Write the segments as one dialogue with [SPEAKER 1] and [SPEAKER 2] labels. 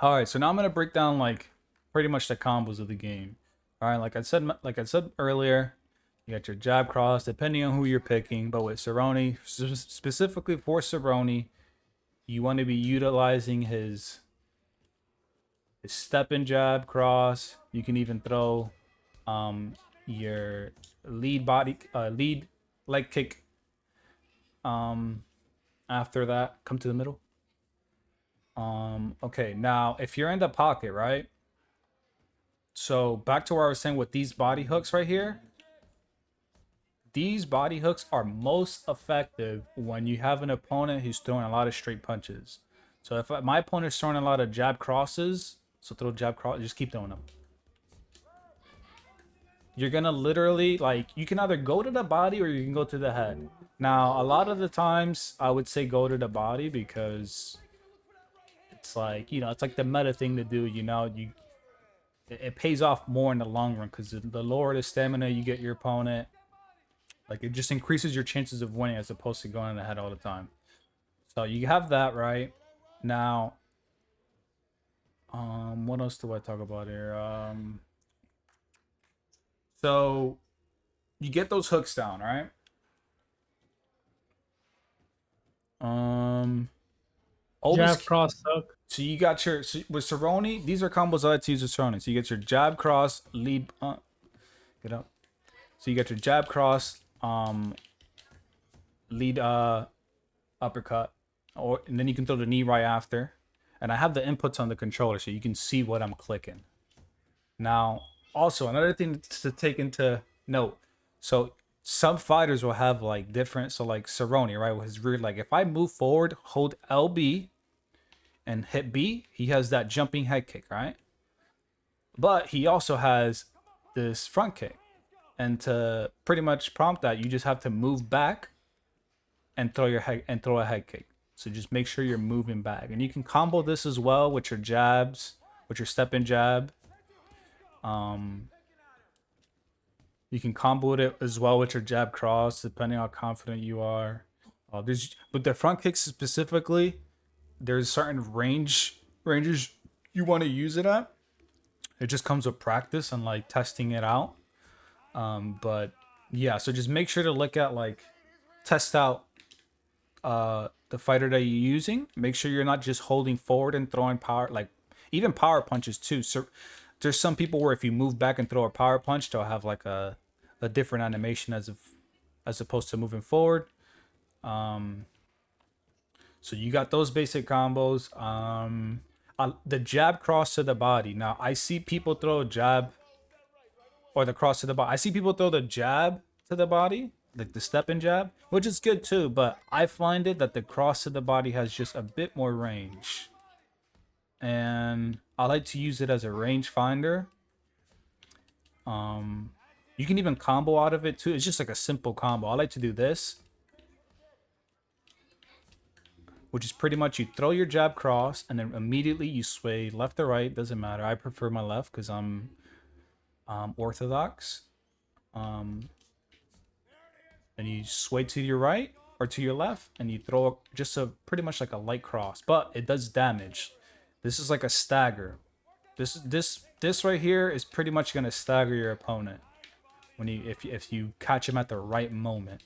[SPEAKER 1] All right, so now I'm gonna break down like pretty much the combos of the game. All right, like I said earlier, you got your jab cross, depending on who you're picking. But with Cerrone, specifically for Cerrone, you want to be utilizing his step and jab cross. You can even throw your lead leg kick um after that. Come to the middle. Okay, now if you're in the pocket, right? So back to where I was saying with these body hooks right here. These body hooks are most effective when you have an opponent who's throwing a lot of straight punches. So if my opponent's throwing a lot of jab crosses, so throw jab cross, just keep throwing them. You're gonna literally like you can either go to the body or you can go to the head. Now a lot of the times I would say go to the body because it's like it's like the meta thing to do. It pays off more in the long run because the lower the stamina you get your opponent, like it just increases your chances of winning as opposed to going in the head all the time. So you have that right now. What else do I talk about here? So you get those hooks down, right? Um, always.
[SPEAKER 2] Jab cross hook.
[SPEAKER 1] So you got with Cerrone. These are combos I like to use with Cerrone. So you get your jab cross lead. Get up. So you get your jab cross, lead uppercut, and then you can throw the knee right after. And I have the inputs on the controller so you can see what I'm clicking. Now, also another thing to take into note. So some fighters will have like different. So like Cerrone, right, with his rear leg. If I move forward, hold LB, and hit B, he has that jumping head kick, right? But he also has this front kick. And to pretty much prompt that, you just have to move back and throw a head kick. So just make sure you're moving back. And you can combo this as well with your jabs, with your step and jab. You can combo it as well with your jab cross, depending on how confident you are. But the front kicks specifically, there's certain ranges you want to use it at. It just comes with practice and like testing it out. But yeah, so just make sure to look at like test out the fighter that you're using. Make sure you're not just holding forward and throwing power, like even power punches too. So there's some people where if you move back and throw a power punch, they'll have like a different animation as opposed to moving forward. So you got those basic combos. The jab cross to the body. Now I see people throw a jab or the cross to the body. I see people throw the jab to the body, like the step and jab, which is good too. But I find it that the cross to the body has just a bit more range, and I like to use it as a range finder. You can even combo out of it too. It's just like a simple combo. I like to do this, which is pretty much you throw your jab cross and then immediately you sway left or right. Doesn't matter. I prefer my left because I'm orthodox. And you sway to your right or to your left and you throw just a pretty much like a light cross, but it does damage. This is like a stagger. This right here is pretty much gonna stagger your opponent when if you catch him at the right moment.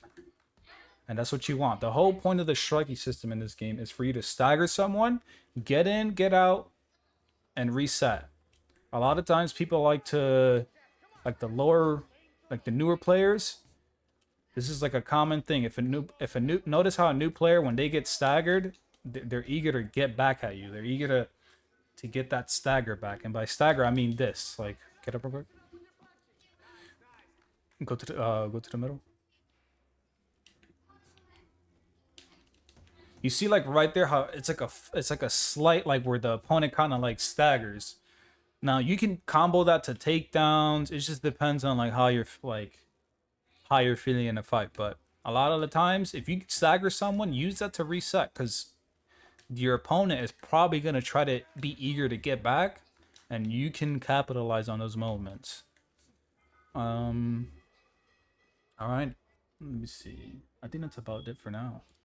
[SPEAKER 1] And that's what you want. The whole point of the striking system in this game is for you to stagger someone, get in, get out, and reset. A lot of times people like to like the newer players. This is like a common thing. If a new notice how a new player when they get staggered, they're eager to get back at you. They're eager to get that stagger back. And by stagger, I mean this. Like get up real quick. Go to the middle. You see like right there how it's like a slight like where the opponent kind of like staggers. Now you can combo that to takedowns. It just depends on like how you're feeling in a fight. But a lot of the times, if you stagger someone, use that to reset because your opponent is probably gonna try to be eager to get back, and you can capitalize on those moments. Um. All right. Let me see. I think that's about it for now.